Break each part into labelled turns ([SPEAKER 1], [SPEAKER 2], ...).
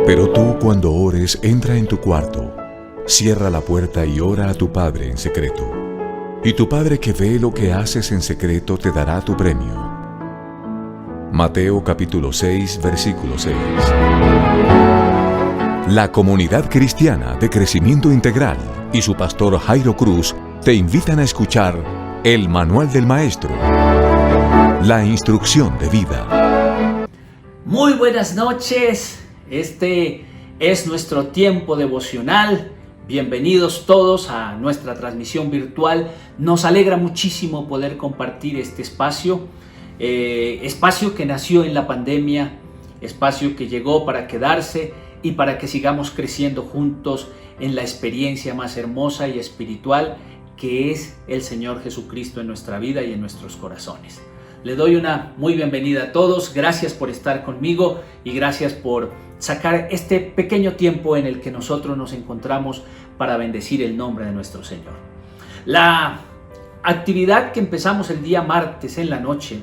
[SPEAKER 1] Pero tú, cuando ores, entra en tu cuarto, cierra la puerta y ora a tu Padre en secreto. Y tu Padre que ve lo que haces en secreto te dará tu premio. Mateo capítulo 6, versículo 6. La Comunidad Cristiana de Crecimiento Integral y su pastor Jairo Cruz te invitan a escuchar el Manual del Maestro, la instrucción de vida.
[SPEAKER 2] Muy buenas noches, este es nuestro tiempo devocional. Bienvenidos todos a nuestra transmisión virtual. Nos alegra muchísimo poder compartir este espacio, espacio que nació en la pandemia, espacio que llegó para quedarse y para que sigamos creciendo juntos en la experiencia más hermosa y espiritual que es el Señor Jesucristo en nuestra vida y en nuestros corazones. Le doy una muy bienvenida a todos, gracias por estar conmigo y gracias por sacar este pequeño tiempo en el que nosotros nos encontramos para bendecir el nombre de nuestro Señor. La actividad que empezamos el día martes en la noche,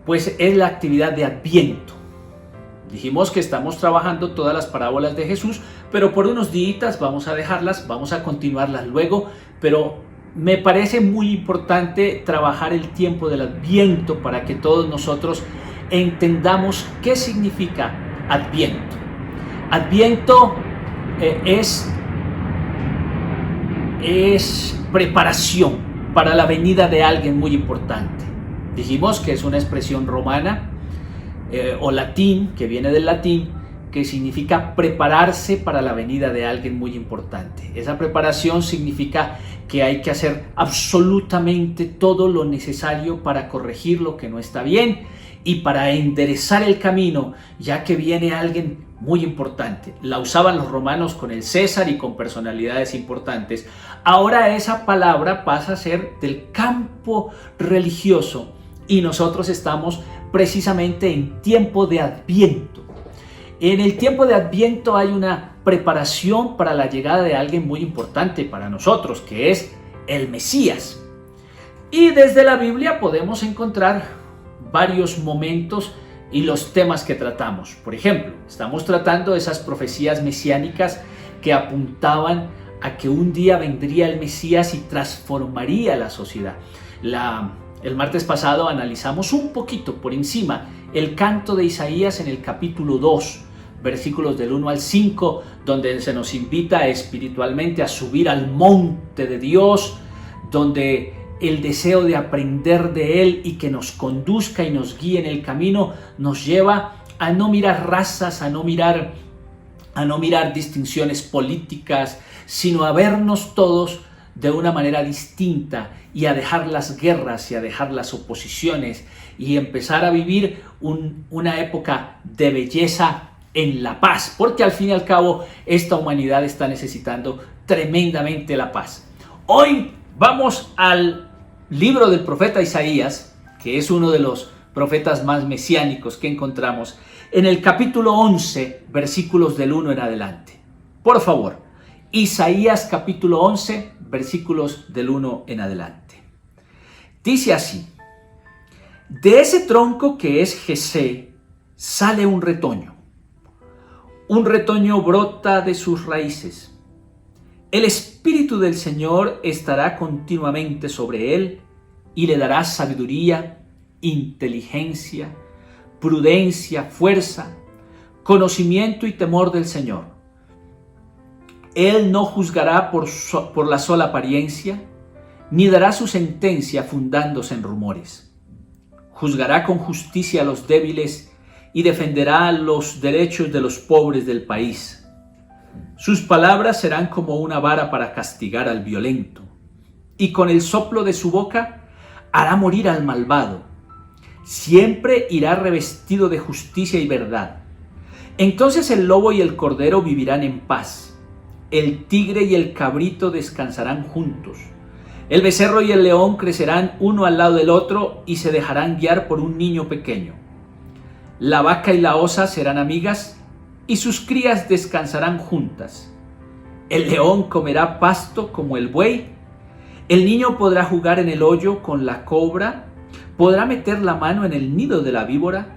[SPEAKER 2] pues es la actividad de Adviento. Dijimos que estamos trabajando todas las parábolas de Jesús, pero por unos días vamos a dejarlas, vamos a continuarlas luego, pero me parece muy importante trabajar el tiempo del Adviento para que todos nosotros entendamos qué significa Adviento. Adviento es preparación para la venida de alguien muy importante. Dijimos que es una expresión romana o latín, que viene del latín, que significa prepararse para la venida de alguien muy importante. Esa preparación significa que hay que hacer absolutamente todo lo necesario para corregir lo que no está bien y para enderezar el camino, ya que viene alguien muy importante. La usaban los romanos con el César y con personalidades importantes. Ahora esa palabra pasa a ser del campo religioso y nosotros estamos precisamente en tiempo de Adviento. En el tiempo de Adviento hay una preparación para la llegada de alguien muy importante para nosotros, que es el Mesías. Y desde la Biblia podemos encontrar varios momentos y los temas que tratamos. Por ejemplo, estamos tratando esas profecías mesiánicas que apuntaban a que un día vendría el Mesías y transformaría la sociedad. El martes pasado analizamos un poquito por encima el canto de Isaías en el capítulo 2, versículos del 1 al 5, donde se nos invita espiritualmente a subir al monte de Dios, donde el deseo de aprender de Él y que nos conduzca y nos guíe en el camino nos lleva a no mirar razas, a no mirar distinciones políticas, sino a vernos todos de una manera distinta y a dejar las guerras y a dejar las oposiciones y empezar a vivir una época de belleza en la paz, porque al fin y al cabo esta humanidad está necesitando tremendamente la paz. Hoy vamos al libro del profeta Isaías, que es uno de los profetas más mesiánicos que encontramos, en el capítulo 11, versículos del 1 en adelante. Por favor, Isaías capítulo 11, versículos del 1 en adelante. Dice así: de ese tronco que es Jesé sale un retoño brota de sus raíces. El Espíritu del Señor estará continuamente sobre él y le dará sabiduría, inteligencia, prudencia, fuerza, conocimiento y temor del Señor. Él no juzgará por la sola apariencia, ni dará su sentencia fundándose en rumores. Juzgará con justicia a los débiles y defenderá los derechos de los pobres del país. Sus palabras serán como una vara para castigar al violento, y con el soplo de su boca hará morir al malvado. Siempre irá revestido de justicia y verdad. Entonces el lobo y el cordero vivirán en paz. El tigre y el cabrito descansarán juntos. El becerro y el león crecerán uno al lado del otro y se dejarán guiar por un niño pequeño. La vaca y la osa serán amigas y sus crías descansarán juntas. El león comerá pasto como el buey. El niño podrá jugar en el hoyo con la cobra, podrá meter la mano en el nido de la víbora.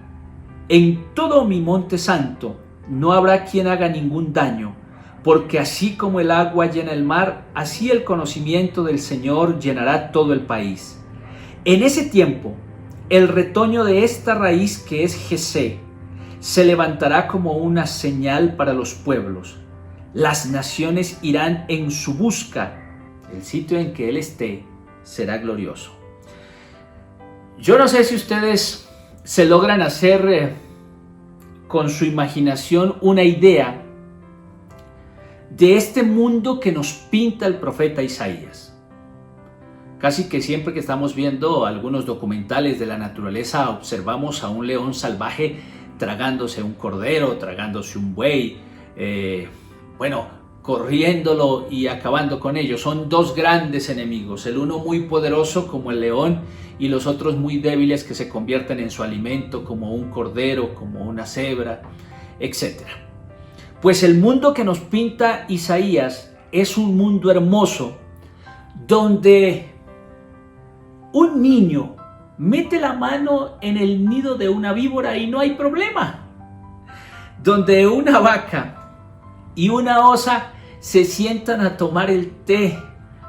[SPEAKER 2] En todo mi monte santo no habrá quien haga ningún daño, porque así como el agua llena el mar, así el conocimiento del Señor llenará todo el país. En ese tiempo, el retoño de esta raíz que es Jesé se levantará como una señal para los pueblos. Las naciones irán en su busca. El sitio en que Él esté será glorioso. Yo no sé si ustedes se logran hacer con su imaginación una idea de este mundo que nos pinta el profeta Isaías. Casi que siempre que estamos viendo algunos documentales de la naturaleza observamos a un león salvaje tragándose un cordero, tragándose un buey, corriéndolo y acabando con ellos. Son dos grandes enemigos, el uno muy poderoso como el león y los otros muy débiles que se convierten en su alimento como un cordero, como una cebra, etc. Pues el mundo que nos pinta Isaías es un mundo hermoso donde un niño mete la mano en el nido de una víbora y no hay problema. Donde una vaca y una osa se sientan a tomar el té,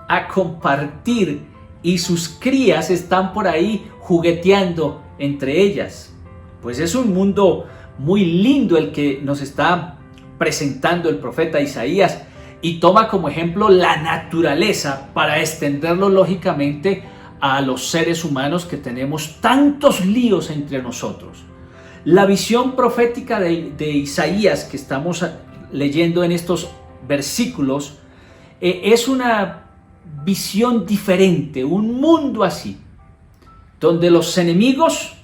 [SPEAKER 2] a compartir, y sus crías están por ahí jugueteando entre ellas. Pues es un mundo muy lindo el que nos está presentando el profeta Isaías, y toma como ejemplo la naturaleza para extenderlo lógicamente a los seres humanos que tenemos tantos líos entre nosotros. La visión profética de Isaías que estamos leyendo en estos versículos es una visión diferente, un mundo así, donde los enemigos,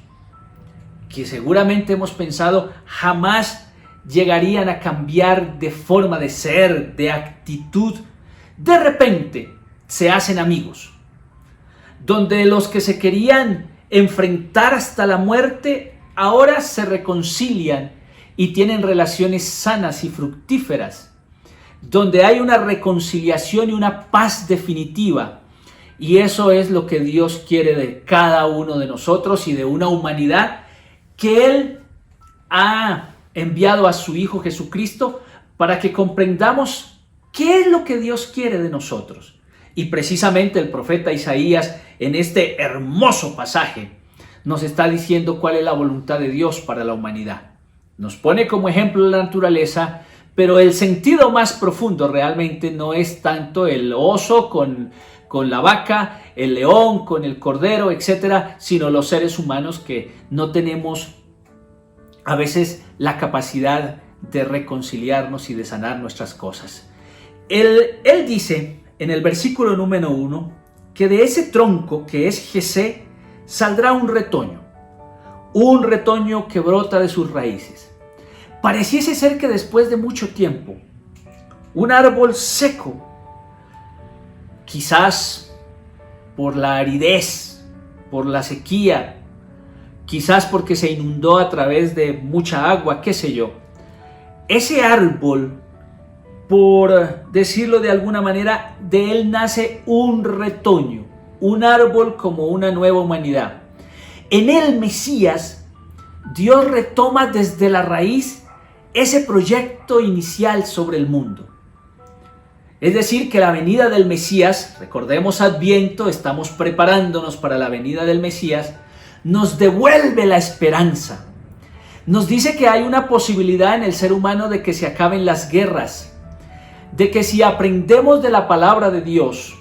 [SPEAKER 2] que seguramente hemos pensado jamás llegarían a cambiar de forma de ser, de actitud, de repente se hacen amigos. Donde los que se querían enfrentar hasta la muerte, ahora se reconcilian y tienen relaciones sanas y fructíferas. Donde hay una reconciliación y una paz definitiva. Y eso es lo que Dios quiere de cada uno de nosotros y de una humanidad que Él ha enviado a su Hijo Jesucristo para que comprendamos qué es lo que Dios quiere de nosotros. Y precisamente el profeta Isaías en este hermoso pasaje nos está diciendo cuál es la voluntad de Dios para la humanidad. Nos pone como ejemplo la naturaleza, pero el sentido más profundo realmente no es tanto el oso con la vaca, el león con el cordero, etcétera, sino los seres humanos que no tenemos a veces la capacidad de reconciliarnos y de sanar nuestras cosas. Él dice en el versículo número 1 que de ese tronco que es Jesé saldrá un retoño que brota de sus raíces. Pareciese ser que después de mucho tiempo, un árbol seco, quizás por la aridez, por la sequía, quizás porque se inundó a través de mucha agua, qué sé yo, ese árbol, por decirlo de alguna manera, de él nace un retoño, un árbol como una nueva humanidad. En el Mesías, Dios retoma desde la raíz ese proyecto inicial sobre el mundo. Es decir, que la venida del Mesías, recordemos Adviento, estamos preparándonos para la venida del Mesías, nos devuelve la esperanza. Nos dice que hay una posibilidad en el ser humano de que se acaben las guerras, de que si aprendemos de la palabra de Dios,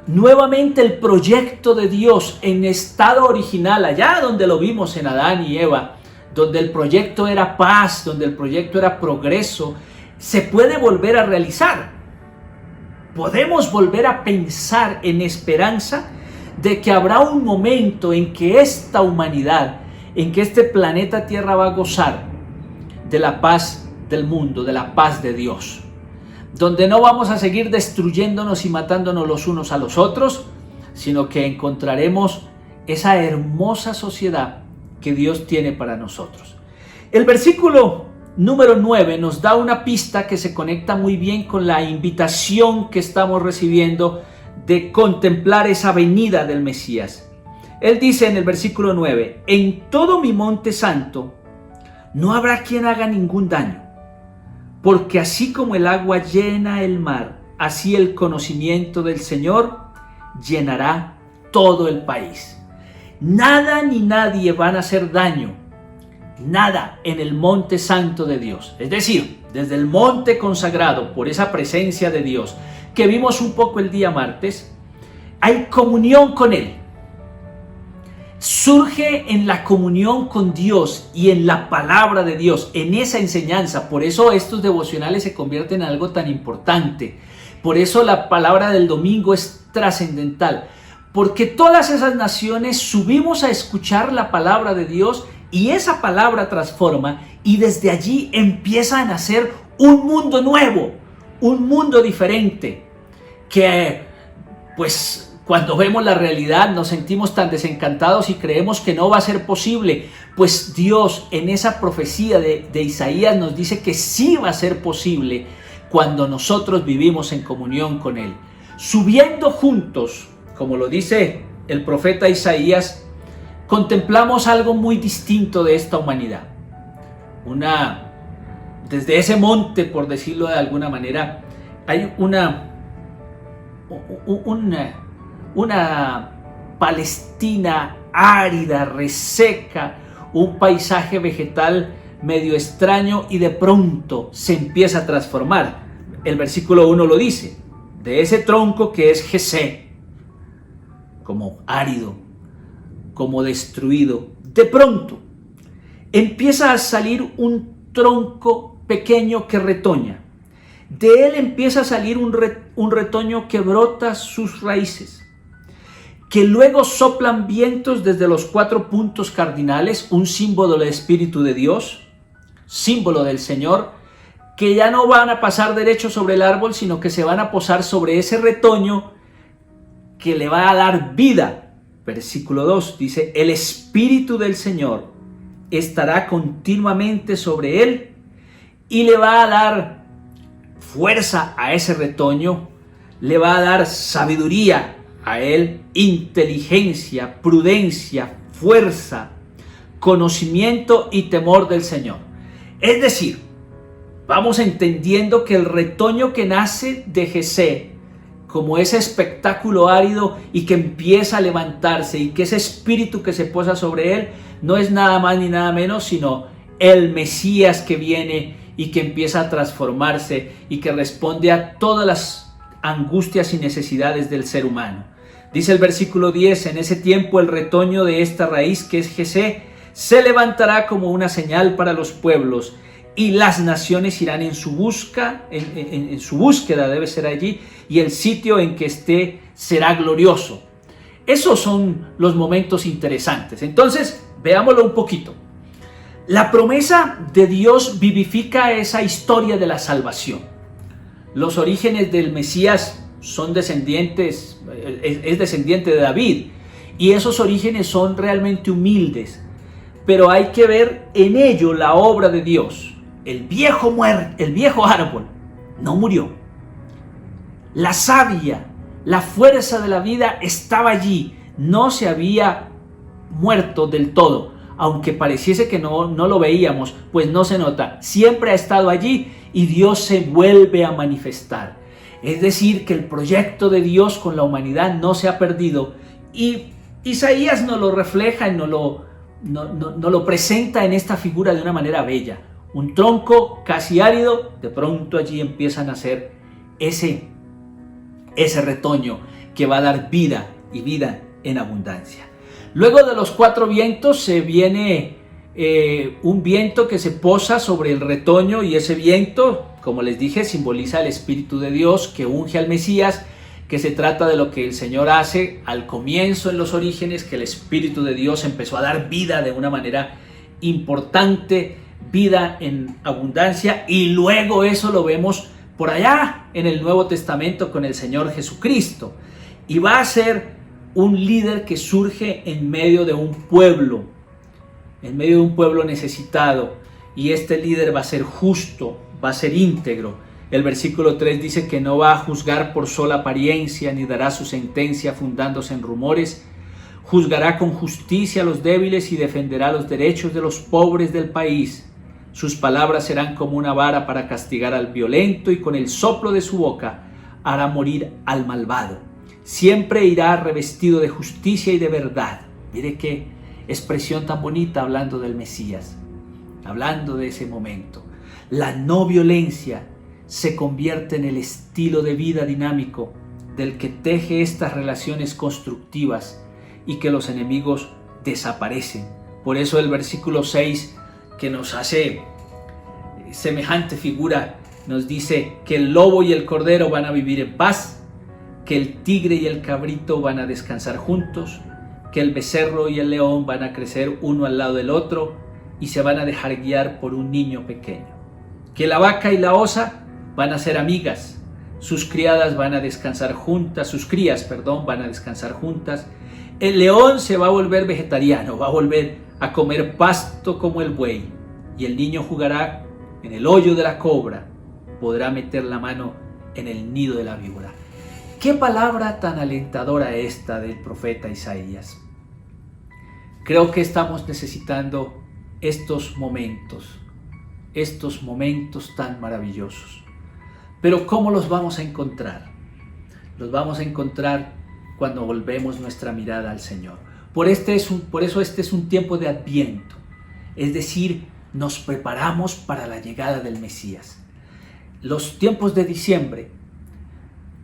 [SPEAKER 2] nuevamente el proyecto de Dios en estado original, allá donde lo vimos en Adán y Eva, donde el proyecto era paz, donde el proyecto era progreso, se puede volver a realizar. Podemos volver a pensar en esperanza de que habrá un momento en que esta humanidad, en que este planeta Tierra va a gozar de la paz del mundo, de la paz de Dios, donde no vamos a seguir destruyéndonos y matándonos los unos a los otros, sino que encontraremos esa hermosa sociedad que Dios tiene para nosotros. El versículo número 9 nos da una pista que se conecta muy bien con la invitación que estamos recibiendo de contemplar esa venida del Mesías. Él dice en el versículo 9: en todo mi monte santo no habrá quien haga ningún daño, porque así como el agua llena el mar, así el conocimiento del Señor llenará todo el país. Nada ni nadie van a hacer daño, nada en el monte santo de Dios. Es decir, desde el monte consagrado por esa presencia de Dios, que vimos un poco el día martes, hay comunión con Él. Surge en la comunión con Dios y en la palabra de Dios, en esa enseñanza. Por eso estos devocionales se convierten en algo tan importante. Por eso la palabra del domingo es trascendental. Porque todas esas naciones subimos a escuchar la palabra de Dios y esa palabra transforma, y desde allí empieza a nacer un mundo nuevo, un mundo diferente, que pues cuando vemos la realidad nos sentimos tan desencantados y creemos que no va a ser posible. Pues Dios en esa profecía de Isaías nos dice que sí va a ser posible cuando nosotros vivimos en comunión con Él. Subiendo juntos, como lo dice el profeta Isaías, contemplamos algo muy distinto de esta humanidad. Desde ese monte, por decirlo de alguna manera, hay una Palestina árida, reseca, un paisaje vegetal medio extraño, y de pronto se empieza a transformar. El versículo 1 lo dice: de ese tronco que es Jesé, como árido, como destruido, de pronto empieza a salir un tronco pequeño que retoña. De él empieza a salir un retoño que brota sus raíces, que luego soplan vientos desde los 4 puntos cardinales, un símbolo del Espíritu de Dios, símbolo del Señor, que ya no van a pasar derecho sobre el árbol, sino que se van a posar sobre ese retoño que le va a dar vida. Versículo 2 dice: el Espíritu del Señor estará continuamente sobre él y le va a dar fuerza a ese retoño, le va a dar sabiduría a él, inteligencia, prudencia, fuerza, conocimiento y temor del Señor. Es decir, vamos entendiendo que el retoño que nace de Jesé, como ese espectáculo árido y que empieza a levantarse, y que ese espíritu que se posa sobre él no es nada más ni nada menos sino el Mesías que viene y que empieza a transformarse y que responde a todas las angustias y necesidades del ser humano. Dice el versículo 10: en ese tiempo el retoño de esta raíz que es Jesé se levantará como una señal para los pueblos, y las naciones irán en su búsqueda, debe ser allí, y el sitio en que esté será glorioso. Esos son los momentos interesantes. Entonces, veámoslo un poquito. La promesa de Dios vivifica esa historia de la salvación. Los orígenes del Mesías son descendientes, es descendiente de David, y esos orígenes son realmente humildes, pero hay que ver en ello la obra de Dios. El viejo árbol no murió. La savia, la fuerza de la vida estaba allí, no se había muerto del todo, aunque pareciese que no lo veíamos, pues no se nota, siempre ha estado allí y Dios se vuelve a manifestar. Es decir, que el proyecto de Dios con la humanidad no se ha perdido, y Isaías nos lo refleja y nos lo presenta en esta figura de una manera bella. Un tronco casi árido, de pronto allí empieza a nacer ese retoño que va a dar vida, y vida en abundancia. Luego de los 4 vientos se viene un viento que se posa sobre el retoño, y ese viento, como les dije, simboliza el Espíritu de Dios que unge al Mesías, que se trata de lo que el Señor hace al comienzo en los orígenes, que el Espíritu de Dios empezó a dar vida de una manera importante, vida en abundancia, y luego eso lo vemos por allá en el Nuevo Testamento con el Señor Jesucristo, y va a ser un líder que surge en medio de un pueblo necesitado, y este líder va a ser justo, va a ser íntegro. El versículo 3 dice que no va a juzgar por sola apariencia, ni dará su sentencia fundándose en rumores. Juzgará con justicia a los débiles y defenderá los derechos de los pobres del país. Sus palabras serán como una vara para castigar al violento, y con el soplo de su boca hará morir al malvado. Siempre irá revestido de justicia y de verdad. Mire qué expresión tan bonita, hablando del Mesías, hablando de ese momento. La no violencia se convierte en el estilo de vida dinámico del que teje estas relaciones constructivas y que los enemigos desaparecen. Por eso el versículo 6, que nos hace semejante figura, nos dice que el lobo y el cordero van a vivir en paz, que el tigre y el cabrito van a descansar juntos, que el becerro y el león van a crecer uno al lado del otro y se van a dejar guiar por un niño pequeño, que la vaca y la osa van a ser amigas, sus criadas van a descansar juntas, sus crías, van a descansar juntas. El león se va a volver vegetariano, va a volver a comer pasto como el buey, y el niño jugará en el hoyo de la cobra, podrá meter la mano en el nido de la víbora. Qué palabra tan alentadora esta del profeta Isaías. Creo que estamos necesitando estos momentos tan maravillosos. Pero ¿cómo los vamos a encontrar? Los vamos a encontrar cuando volvemos nuestra mirada al Señor. Por eso este es un tiempo de Adviento, es decir, nos preparamos para la llegada del Mesías. Los tiempos de diciembre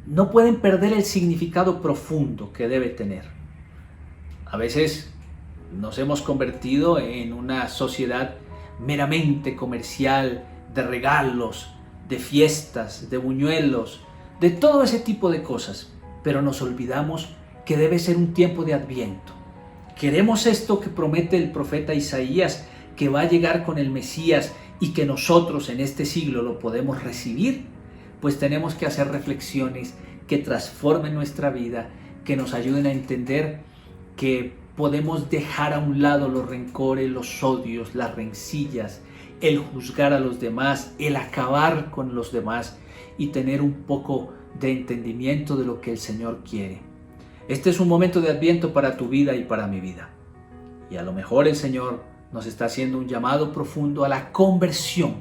[SPEAKER 2] no pueden perder el significado profundo que debe tener. A veces nos hemos convertido en una sociedad meramente comercial, de regalos, de fiestas, de buñuelos, de todo ese tipo de cosas, pero nos olvidamos que debe ser un tiempo de Adviento. Queremos esto que promete el profeta Isaías, que va a llegar con el Mesías y que nosotros en este siglo lo podemos recibir, pues tenemos que hacer reflexiones que transformen nuestra vida, que nos ayuden a entender que podemos dejar a un lado los rencores, los odios, las rencillas, el juzgar a los demás, el acabar con los demás y tener un poco de entendimiento de lo que el Señor quiere. Este es un momento de Adviento para tu vida y para mi vida. Y a lo mejor el Señor nos está haciendo un llamado profundo a la conversión,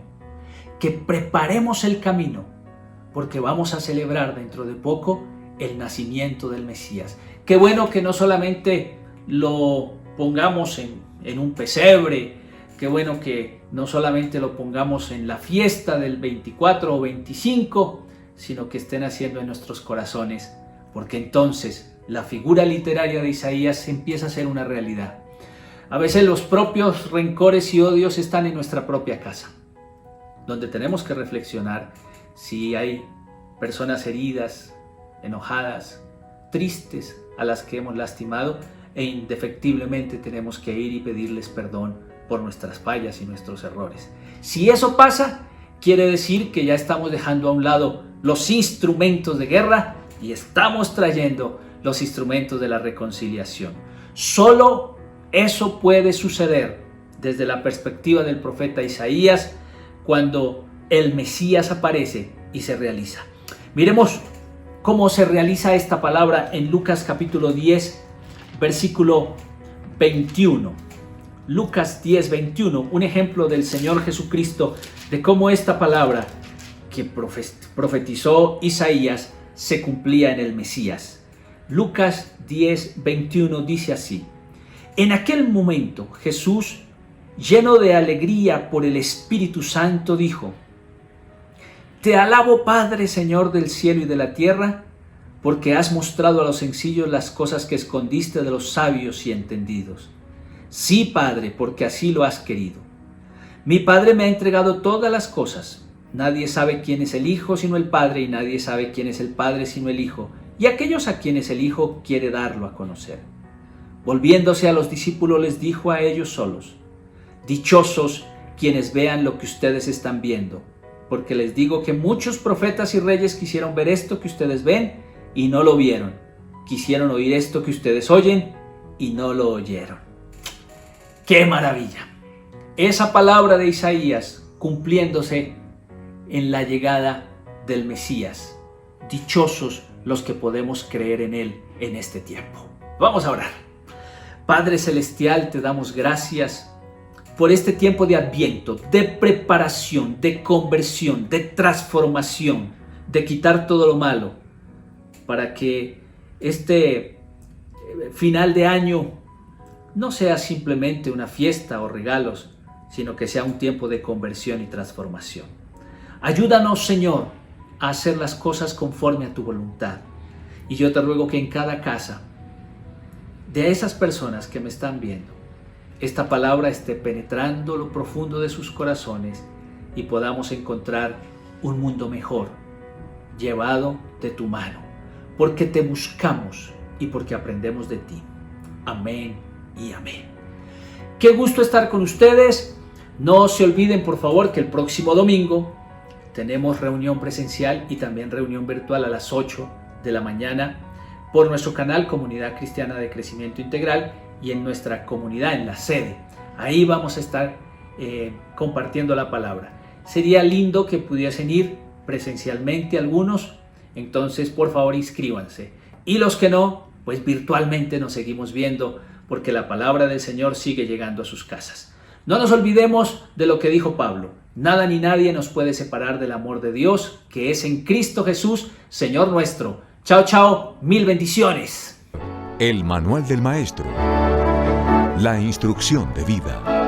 [SPEAKER 2] que preparemos el camino, porque vamos a celebrar dentro de poco el nacimiento del Mesías. Qué bueno que no solamente lo pongamos en un pesebre, qué bueno que no solamente lo pongamos en la fiesta del 24 o 25, sino que estén haciendo en nuestros corazones, porque entonces la figura literaria de Isaías empieza a ser una realidad. A veces los propios rencores y odios están en nuestra propia casa, donde tenemos que reflexionar si hay personas heridas, enojadas, tristes, a las que hemos lastimado, e indefectiblemente tenemos que ir y pedirles perdón por nuestras fallas y nuestros errores. Si eso pasa, quiere decir que ya estamos dejando a un lado los instrumentos de guerra y estamos trayendo los instrumentos de la reconciliación. Solo eso puede suceder desde la perspectiva del profeta Isaías cuando el Mesías aparece y se realiza. Miremos cómo se realiza esta palabra en Lucas capítulo 10, versículo 21. Lucas 10, 21, un ejemplo del Señor Jesucristo de cómo esta palabra que profetizó Isaías se cumplía en el Mesías. Lucas 10, 21 dice así: en aquel momento Jesús, lleno de alegría por el Espíritu Santo, dijo: Te alabo, Padre, Señor del cielo y de la tierra, porque has mostrado a los sencillos las cosas que escondiste de los sabios y entendidos. Sí, Padre, porque así lo has querido. Mi Padre me ha entregado todas las cosas. Nadie sabe quién es el Hijo sino el Padre, y nadie sabe quién es el Padre sino el Hijo, y aquellos a quienes el Hijo quiere darlo a conocer. Volviéndose a los discípulos les dijo a ellos solos: Dichosos quienes vean lo que ustedes están viendo, porque les digo que muchos profetas y reyes quisieron ver esto que ustedes ven y no lo vieron. Quisieron oír esto que ustedes oyen y no lo oyeron. ¡Qué maravilla! Esa palabra de Isaías cumpliéndose en la llegada del Mesías. Dichosos los que podemos creer en Él en este tiempo. Vamos a orar. Padre Celestial, te damos gracias por este tiempo de Adviento, de preparación, de conversión, de transformación, de quitar todo lo malo, para que este final de año no sea simplemente una fiesta o regalos, sino que sea un tiempo de conversión y transformación. Ayúdanos, Señor, a hacer las cosas conforme a tu voluntad. Y yo te ruego que en cada casa de esas personas que me están viendo, esta palabra esté penetrando lo profundo de sus corazones y podamos encontrar un mundo mejor, llevado de tu mano, porque te buscamos y porque aprendemos de ti. Amén y amén. Qué gusto estar con ustedes. No se olviden, por favor, que el próximo domingo tenemos reunión presencial y también reunión virtual a las 8 de la mañana por nuestro canal Comunidad Cristiana de Crecimiento Integral y en nuestra comunidad, en la sede. Ahí vamos a estar compartiendo la palabra. Sería lindo que pudiesen ir presencialmente algunos, entonces por favor inscríbanse. Y los que no, pues virtualmente nos seguimos viendo, porque la palabra del Señor sigue llegando a sus casas. No nos olvidemos de lo que dijo Pablo: nada ni nadie nos puede separar del amor de Dios, que es en Cristo Jesús, Señor nuestro. Chao, chao, mil bendiciones.
[SPEAKER 1] El Manual del Maestro. La instrucción de vida.